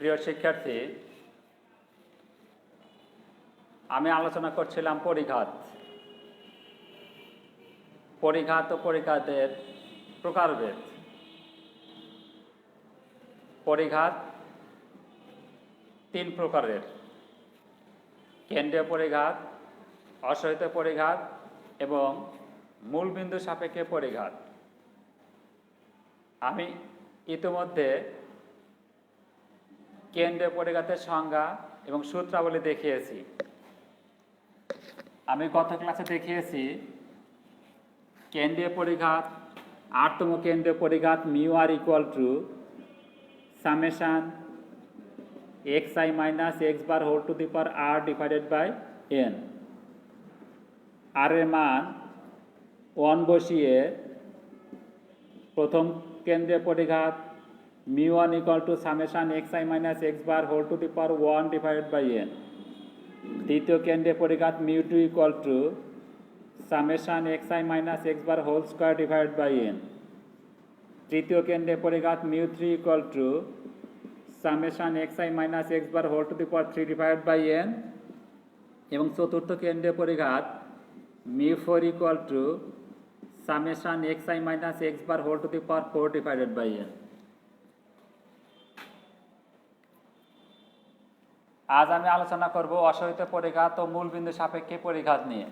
প্রিয় শিক্ষার্থী, আমি আলোচনা করছিলাম পরিঘাত ও পরিঘাতের প্রকারভেদ। পরিঘাত তিন প্রকারের: কেন্দ্রীয় পরিঘাত, অসহিত পরিঘাত এবং মূলবিন্দু সাপেক্ষে পরিঘাত। আমি ইতিমধ্যে কেন্দ্রীয় পরিঘাতের সংজ্ঞা এবং সূত্রাবলী দেখিয়েছি। আমি গত ক্লাসে দেখিয়েছি কেন্দ্রীয় পরিঘাত, আরতম কেন্দ্রীয় পরিঘাত mu R equal to summation x I minus x bar whole to the power R divided by n. R এর মান 1 বসিয়ে প্রথম কেন্দ্রীয় পরিঘাত mu one equal to summation x I minus x bar whole to the power 1 divided by n. দ্বিতীয় কেন্দ্রীয় পরিঘাত mu two equal to summation x I minus x bar whole square divided by n. তৃতীয় কেন্দ্রীয় পরিঘাত mu three equal to summation x I minus x bar whole to the power 3 divided by n. এবং চতুর্থ কেন্দ্রীয় পরিঘাত mu four equal to summation x I minus x bar whole to the power 4 divided by n. আজ আমি আলোচনা করব অসহিত পরিঘাত ও মূলবিন্দু সাপেক্ষে পরিঘাত নিয়ে।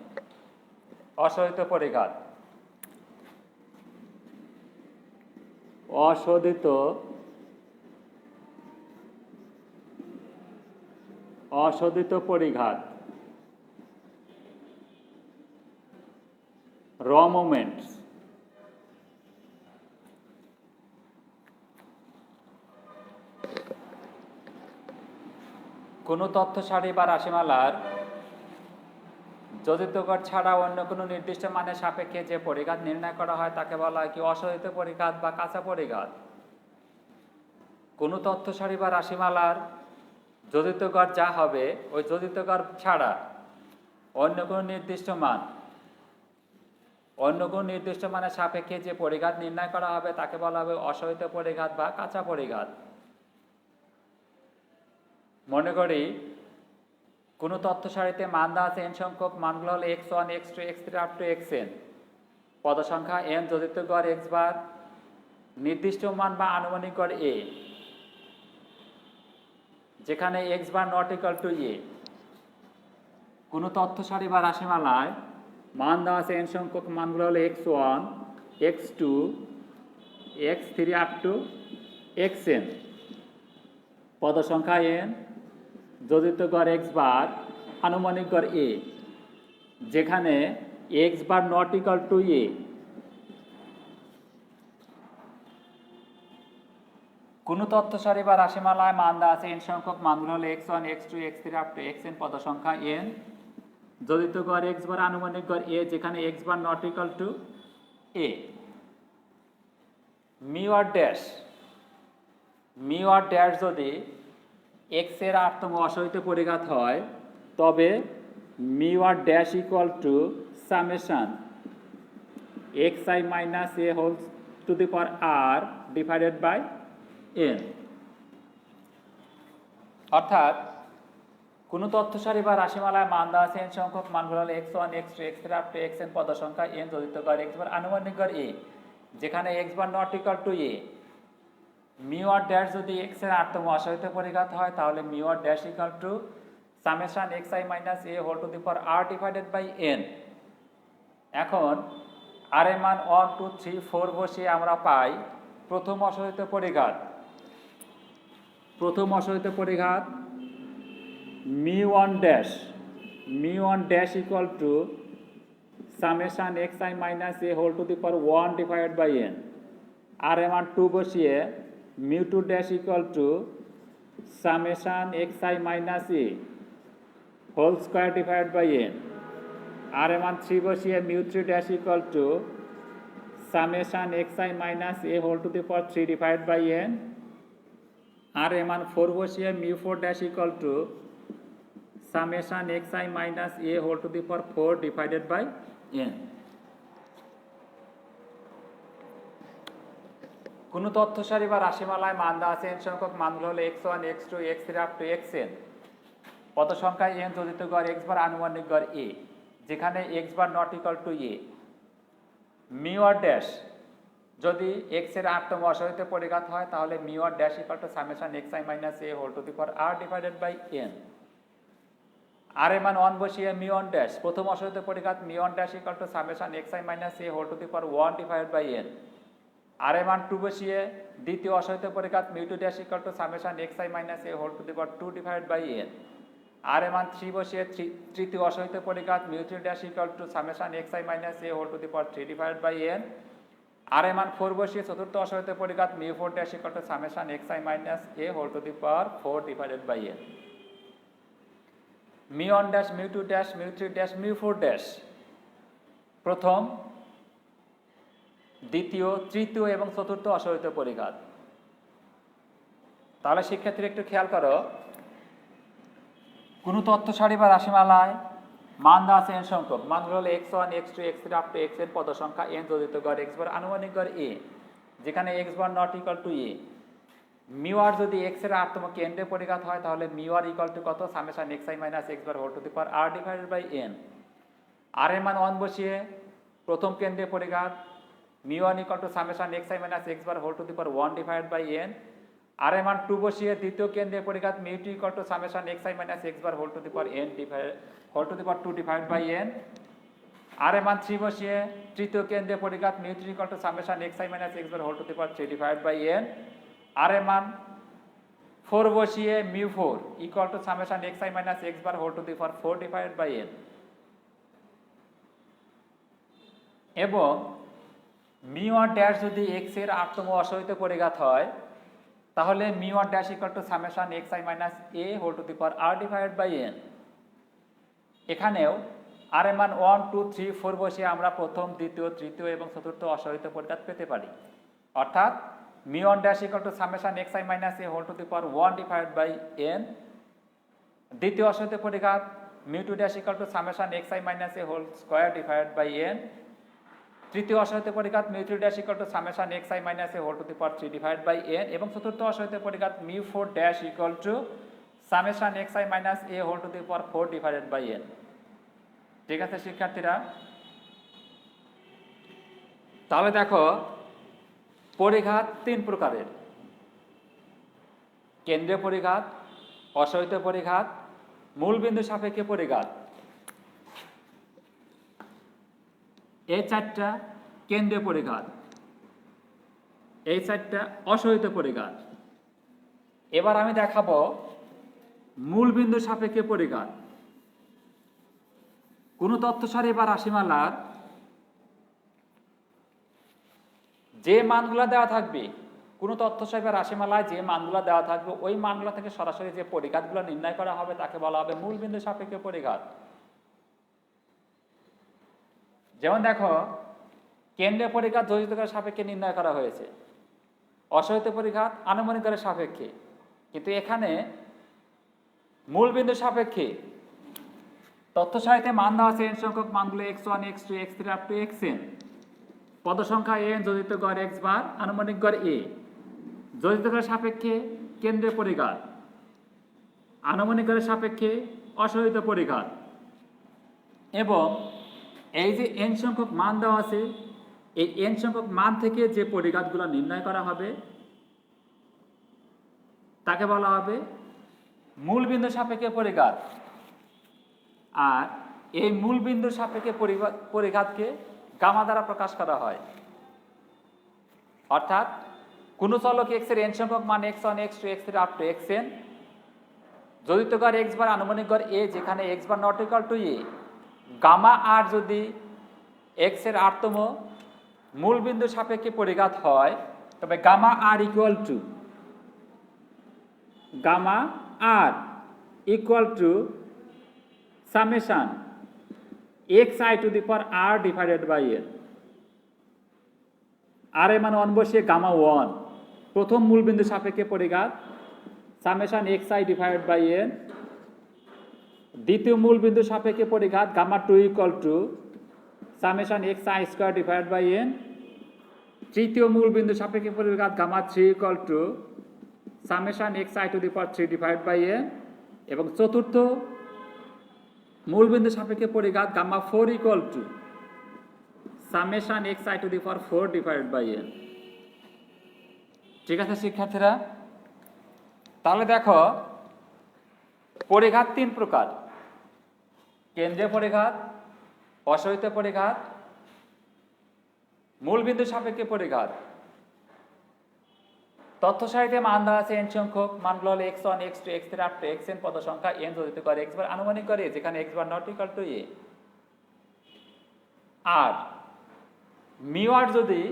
অসহিত পরিঘাত। অশোধিত পরিঘাত, র মোমেন্টস। কোনো তথ্য সারি বা রাশিমালার যোজিতগড় ছাড়া অন্য কোনো নির্দিষ্ট মানের সাপেক্ষে যে পরিঘাত নির্ণয় করা হয় তাকে বলা হয় কি অসহিত পরিঘাত বা কাঁচা পরিঘাত। কোনো তথ্য সারি বা রাশিমালার যোজিতগড় যা হবে ওই যোজিতগড় ছাড়া অন্য কোনো নির্দিষ্ট মানের সাপেক্ষে যে পরিঘাত নির্ণয় করা হবে তাকে বলা হবে অসহিত পরিঘাত বা কাঁচা পরিঘাত। মনে করি কোনো তথ্য সারিতে মান দেওয়া আছে n সংখ্যক, মানগুলো হলো x1 x2 x3 up to xn। পদ সংখ্যা n, যোজিত গড় x বার, নির্দিষ্ট মান বা আনুমানিক গড় a, যেখানে x bar not equal to a। কোনো তথ্য সারি বা রাশিমালায় মান দেওয়া আছে n সংখ্যক, মানগুলো হলো x1 x2 x3 up to xn। পদ সংখ্যা n, যোজিত গড় x বার, আনুমানিক গড় a, যেখানে x bar not equal to a। কোনো তথ্য সারি বা রাশিমালায় মান দেওয়া আছে n সংখ্যক, মানগুলো হলো x1 x2 x3 up to xn। পদ সংখ্যা n, যোজিত গড় x বার, আনুমানিক গড় a, যেখানে x bar not equal to a। Mu R dash যদি x এর আরতম অসহিত পরিঘাত হয় তবে mu R dash equal to summation x I minus A whole to the power R divided by N. অর্থাৎ কোনো তথ্য সারি বা রাশিমালায় মান দেওয়া আছে n সংখ্যক, মানগুলো হলো x1 x2 x3 up to xn। পদ সংখ্যা n, যোজিত গড় x বার, আনুমানিক গড় a, যেখানে x bar not equal to a। Mu R dash যদি x এর আরতম অসহিত পরিঘাত হয় তাহলে mu R dash equal to summation x I minus A whole to the power R divided by N. এখন আর এর মান 1 2 3 4 বসিয়ে আমরা পাই প্রথম অসহিত পরিঘাত। Mu one dash equal to summation x I minus A whole to the power 1 divided by n. R এর মান 2 বসিয়ে mu two dash equal to summation x I minus A whole square divide by n. R এর মান 3 বসিয়ে mu three dash equal to summation x I minus A whole to the power 3 divide by n. R এর মান 4 বসিয়ে mu four dash equal to summation x I minus A whole to the power 4 divided by N. কোনো তথ্য সারি বা রাশিমালায় মান দেওয়া আছে n সংখ্যক মানগুলো হলো x1 x2 x3 up to xn। পদ সংখ্যা n যোজিত গড় x বার আনুমানিক গড় a, যেখানে x bar not equal to a। Mu R dash যদি x এর আটতম অসহিত পরিঘাত হয় তাহলে mu R dash equal to summation xi minus a whole to the power r divided by n। আর এর মান 1 বসিয়ে মিউ অন ড্যাশ প্রথম অসহিত পরিঘাত mu one dash equal to summation xi minus a whole to the power 1 divided by n। আর এর মান 2 বসিয়ে দ্বিতীয় অসহিত পরিঘাত mu two dash equal to summation xi minus a whole to the power 2 divided by n। আর এর মান 3 বসিয়ে তৃতীয় অসহিত পরিঘাত mu three dash equal to summation xi minus a whole to the power 3 divided by n। আর এর মান 4 বসিয়ে চতুর্থ অসহিত পরিঘাত mu 4 dash equal to summation xi minus a whole to the power 4 divided by n। Mu one dash mu two dash mu three dash mu 4 dash প্রথম, দ্বিতীয়, তৃতীয় এবং চতুর্থ অসহিত পরিঘাত। তাহলে শিক্ষার্থীরা একটু খেয়াল করো, কোনো তথ্য সারি বা রাশিমালায় মান দেওয়া আছে n সংখ্যক, মানগুলো হলো x1 x2 x3 up to xn, পদ সংখ্যা n যোজিত গড় x বার আনুমানিক গড় a, যেখানে x bar not equal to a। Mu r যদি x এর আটতম কেন্দ্রে পরিঘাত হয় তাহলে মিউ আর ইকুয়াল টু কত, summation xi minus x bar whole to the power r divided by n। আর এর মান 1 বসিয়ে প্রথম কেন্দ্রে পরিঘাত mu 1 equal to summation xi minus x bar whole to the power 1 divided by n। আর এর মান 2 বসিয়ে দ্বিতীয় কেন্দ্রে পরিঘাত mu 2 equal to summation xi minus x bar whole to the power n whole to the power 2 divided by n। আর এর মান 3 বসিয়ে তৃতীয় কেন্দ্রে পরিঘাত mu 3 equal to summation xi minus x bar whole to the power 3 divided by n। আর এর মান 4 বসিয়ে mu 4 equal to summation xi minus x bar whole to the power 4 divided by n। এবং মিউ আর dash যদি x এর আটতম অসহিত পরিঘাত হয় তাহলে mu R dash equal to summation xi minus a whole to the power r divided by n। এখানেও আর এর মান 1 2 3 4 বসিয়ে আমরা প্রথম, দ্বিতীয়, তৃতীয় এবং চতুর্থ অসহিত পরিঘাত পেতে পারি। অর্থাৎ mu one dash equal to summation xi minus a whole to the power 1 divided by n। দ্বিতীয় অসহিত পরিঘাত mu two dash equal to summation xi minus a whole square divided by n। তৃতীয় অসহিত পরিঘাত mu three dash equal to summation xi minus a whole to the power 3 divided by n। এবং চতুর্থ অসহিত পরিঘাত mu 4 dash equal to summation xi minus a whole to the power 4 divided by n। ঠিক আছে শিক্ষার্থীরা, তাহলে দেখো পরিঘাত তিন প্রকারের: কেন্দ্রীয় পরিঘাত, অসহিত পরিঘাত, মূলবিন্দু সাপেক্ষে পরিঘাত। এই চারটা কেন্দ্রীয় পরিঘাত, এই চারটা অসহিত পরিঘাত। এবার আমি দেখাবো মূলবিন্দু সাপেক্ষে পরিঘাত। কোনো তথ্য সারি বা রাশিমালার যে মানগুলা দেওয়া থাকবে, কোনো তথ্য সারি বা রাশিমালায় যে মানগুলা দেওয়া থাকবে ওই মানগুলা থেকে সরাসরি যে পরিঘাতগুলো নির্ণয় করা হবে তাকে বলা হবে মূলবিন্দু সাপেক্ষে পরিঘাত। যেমন দেখো, কেন্দ্রীয় পরিঘাত যোজিত গড়ের সাপেক্ষে নির্ণয় করা হয়েছে, অসহিত পরিঘাত আনুমানিক গড়ের সাপেক্ষে। কিন্তু এখানে মূলবিন্দু সাপেক্ষে তথ্য সারিতে মান দেওয়া আছে n সংখ্যক মানগুলো x1 x2 x3 up to xn। পদ সংখ্যা n যোজিত গড় x বার আনুমানিক গড় a, যোজিত গড়ের সাপেক্ষে কেন্দ্রীয় পরিঘাত, আনুমানিক গড়ের সাপেক্ষে অসহিত পরিঘাত। এবং এই যে n সংখ্যক মান দেওয়া আছে, এই n সংখ্যক মান থেকে যে পরিঘাতগুলো নির্ণয় করা হবে তাকে বলা হবে মূলবিন্দু সাপেক্ষে পরিঘাত। আর এই মূলবিন্দু সাপেক্ষে পরিঘাতকে গামা দ্বারা প্রকাশ করা হয়। অর্থাৎ কোন চলক x এর n সংখ্যক মান x1 x2 x3 up to xn, যোজিত গড় x বার আনুমানিক গড় a, যেখানে x bar not equal to a। Gamma আর যদি x এর আটতম মূলবিন্দু সাপেক্ষে পরিঘাত হয় তবে gamma R equal to summation xi to the power r divided by n। আর এর মান 1 বসিয়ে গামা 1 প্রথম মূলবিন্দু সাপেক্ষে পরিঘাত summation xi divided by n। দ্বিতীয় মূলবিন্দু সাপেক্ষে পরিঘাত gamma 2 equal to summation xi square divided by n। তৃতীয় মূল বিন্দু সাপেক্ষে পরিঘাত gamma 3 equal to summation x i to the power 3 divide by n, এবং চতুর্থ মূল বিন্দু সাপেক্ষে পরিঘাত gamma 4 equal to summation x i to the power 4 divide by n. ঠিক আছে শিক্ষার্থীরা, তাহলে দেখো পরিঘাত তিন প্রকার: কেন্দ্রীয় পরিঘাত, অসহিত পরিঘাত, মূলবিন্দু সাপেক্ষে পরিঘাত। তথ্য সারিতে মান দেওয়া আছে n সংখ্যক, মানগুলো হলো x1 x2 x3 up to xn, পদ সংখ্যা n যোজিত করে x বার আনুমানিক করে, যেখানে x bar not equal to a। আর মিউ আর যদি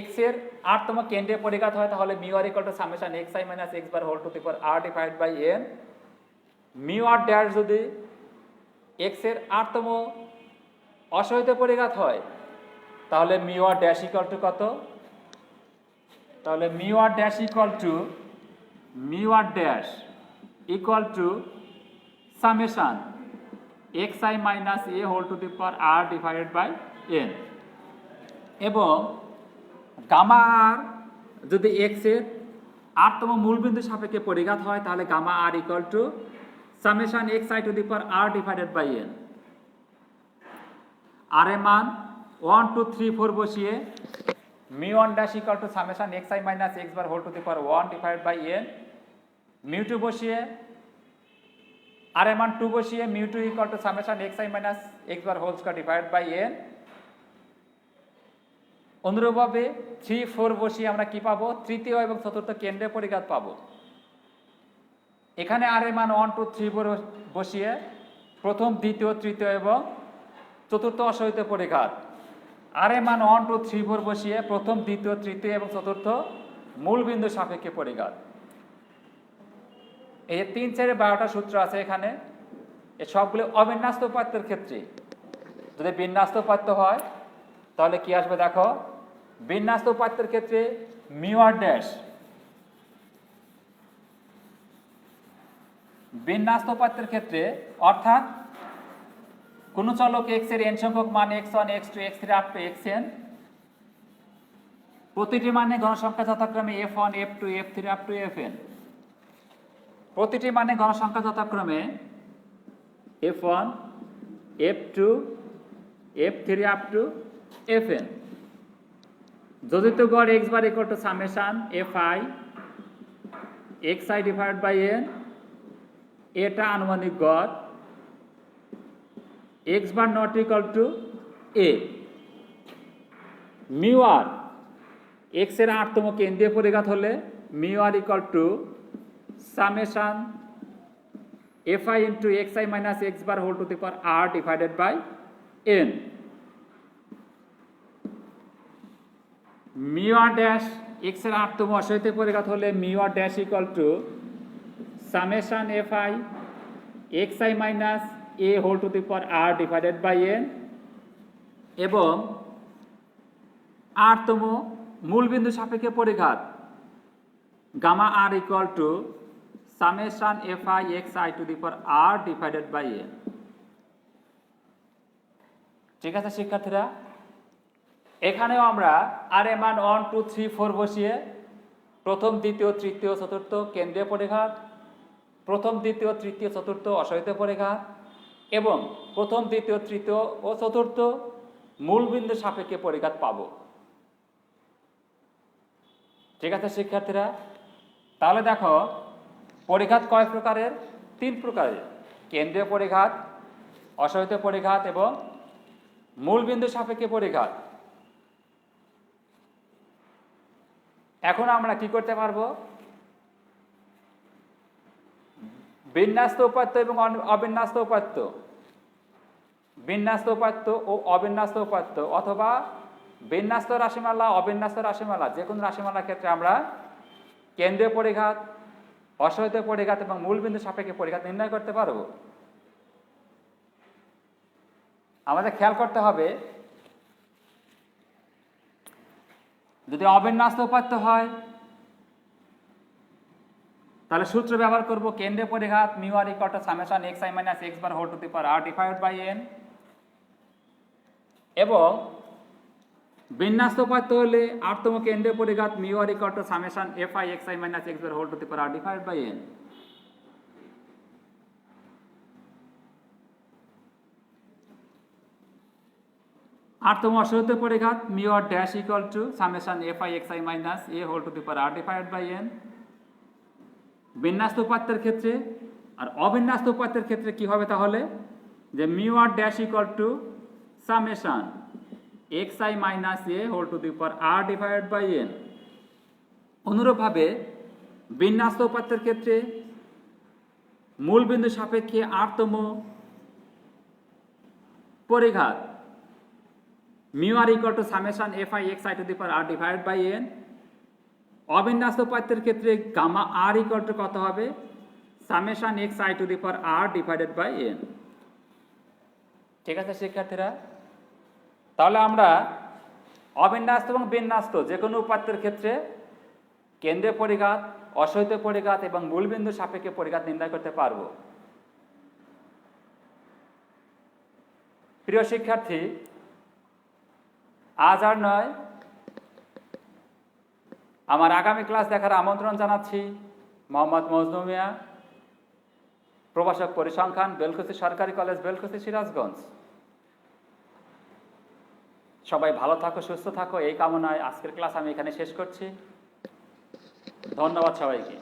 x এর আটতম কেন্দ্রীয় পরিঘাত হয় তাহলে mu R equal to summation xi minus x bar whole to the power r divide by n। Mu R dash যদি x এর আটতম অসহিত পরিঘাত হয় তাহলে mu R dash equal to কত? তাহলে mu R dash equal to summation xi minus a whole to the power r divided by n। এবং গামা আর যদি x এর আটতম মূলবিন্দু সাপেক্ষে পরিঘাত হয় তাহলে gamma R equal to summation xi to the power r divided by n। আর এর মান 1 2 3 4 বসিয়ে mu one dash equal to summation xi minus x bar whole to the power 1 divide by n। Mu two বসিয়ে R এর মান 2 বসিয়ে mu two equal to summation xi minus x bar whole square divide by n। অনুরূপভাবে 3 4 বসিয়ে আমরা কি পাবো? তৃতীয় এবং চতুর্থ কেন্দ্রীয় পরিঘাত পাবো। এখানে আর এর মান 1 2 3 4 বসিয়ে প্রথম, দ্বিতীয়, তৃতীয় এবং চতুর্থ অসহিত পরিঘাত। আর এর মান 1 2 3 4 বসিয়ে প্রথম, দ্বিতীয়, তৃতীয় এবং চতুর্থ মূল বিন্দু সাপেক্ষে পরিঘাত। এই 3 4 12টা সূত্র আছে এখানে, এই সবগুলো অবিন্যস্ত উপাত্তের ক্ষেত্রে। যদি বিন্যস্ত উপাত্ত হয় তাহলে কি আসবে দেখো, বিন্যস্ত উপাত্তের ক্ষেত্রে মিউ আর ড্যাশ, বিন্যস্ত উপাত্তের ক্ষেত্রে অর্থাৎ কোন চলক x এর n সংখ্যক মান x1 x2 x3 up to xn, প্রতিটি মানে গণসংখ্যা যথাক্রমে f1 f2 f3 up to fn, প্রতিটি মানে গণসংখ্যা যথাক্রমে f1 f2 f3 up to fn। যোজিত গড় x bar equal to summation fi xi divide by n, এটা আনুমানিক গড় x bar not equal to a। Mu R x এর আটতম কেন্দ্রীয় পরিঘাত হলে mu R equal to summation fi into xi minus x bar whole to the power r divided by n। Mu R dash x এর আটতম অসহিত পরিঘাত হলে mu R dash equal to summation fi xi minus a whole to the power r divided by n। এবং আটতম মূলবিন্দু সাপেক্ষে পরিঘাত gamma r equal to summation fi xi to the power r divided by n। ঠিক আছে শিক্ষার্থীরা, এখানেও আমরা আর এর মান 1 2 3 4 বসিয়ে প্রথম, দ্বিতীয়, তৃতীয়, চতুর্থ কেন্দ্রীয় পরিঘাত, প্রথম, দ্বিতীয়, তৃতীয়, চতুর্থ অসহিত পরিঘাত এবং প্রথম, দ্বিতীয়, তৃতীয় ও চতুর্থ মূলবিন্দু সাপেক্ষে পরিঘাত পাবো। ঠিক আছে শিক্ষার্থীরা, তাহলে দেখো পরিঘাত কয় প্রকারের? 3 প্রকারের: কেন্দ্রীয় পরিঘাত, অসহিত পরিঘাত এবং মূলবিন্দু সাপেক্ষে পরিঘাত। এখন আমরা কি করতে পারবো? বিন্যস্ত উপাত্ত এবং অবিন্যস্ত উপাত্ত, বিন্যস্ত উপাত্ত ও অবিন্যস্ত উপাত্ত অথবা বিন্যস্ত রাশিমালা, অবিন্যস্ত রাশিমালা, যে কোনো রাশিমালার ক্ষেত্রে আমরা কেন্দ্রীয় পরিঘাত, অসহিত পরিঘাত এবং মূলবিন্দু সাপেক্ষে পরিঘাত নির্ণয় করতে পারবো। আমাদের খেয়াল করতে হবে, যদি অবিন্যস্ত উপাত্ত হয় তাহলে সূত্র ব্যবহার করব কেন্দ্রীয় পরিঘাত mu R equal to summation xi minus x bar whole to the power r divided by n। এবং বিন্যাস্ত উপাত্ত হলে আরতম কেন্দ্রের পরিঘাত mu R equal to summation f i x I minus x bar whole to the power R divided by n. আরতম অসহিত পরিঘাত mu R dash equal to summation f i x I minus A whole to the power R divided by n. বিন্যাস্ত উপাত্তের ক্ষেত্রে আর অবিন্যস্ত উপাত্তের ক্ষেত্রে কি হবে তাহলে, যে mu R dash equal to summation x I minus A whole to the power R divided by n. অনুরূপভাবে বিন্যাস্ত উপাত্তের ক্ষেত্রে মূল বিন্দু সাপেক্ষে আরতম পরিঘাত mu R equal to summation f i x i to the power R divided by n. অবিন্যস্ত উপাত্তের ক্ষেত্রে গামা আর ইকুয়াল টু কত হবে, summation x i to the power R divided by n. ঠিক আছে শিক্ষার্থীরা, তাহলে আমরা অবিন্যস্ত এবং বিন্যস্ত যে কোনো উপাত্তের ক্ষেত্রে কেন্দ্রীয় পরিঘাত, অসহিত পরিঘাত এবং মূলবিন্দু সাপেক্ষে পরিঘাত নির্ণয় করতে পারব। প্রিয় শিক্ষার্থী, আজ আর নয়, আমার আগামী ক্লাস দেখার আমন্ত্রণ জানাচ্ছি। মোহাম্মদ মজনু মিয়া, প্রভাষক পরিসংখ্যান, বেলকুচি সরকারি কলেজ, বেলকুচি, সিরাজগঞ্জ। সবাই ভালো থাকো, সুস্থ থাকো, এই কামনায় আজকের ক্লাস আমি এখানে শেষ করছি। ধন্যবাদ সবাইকে।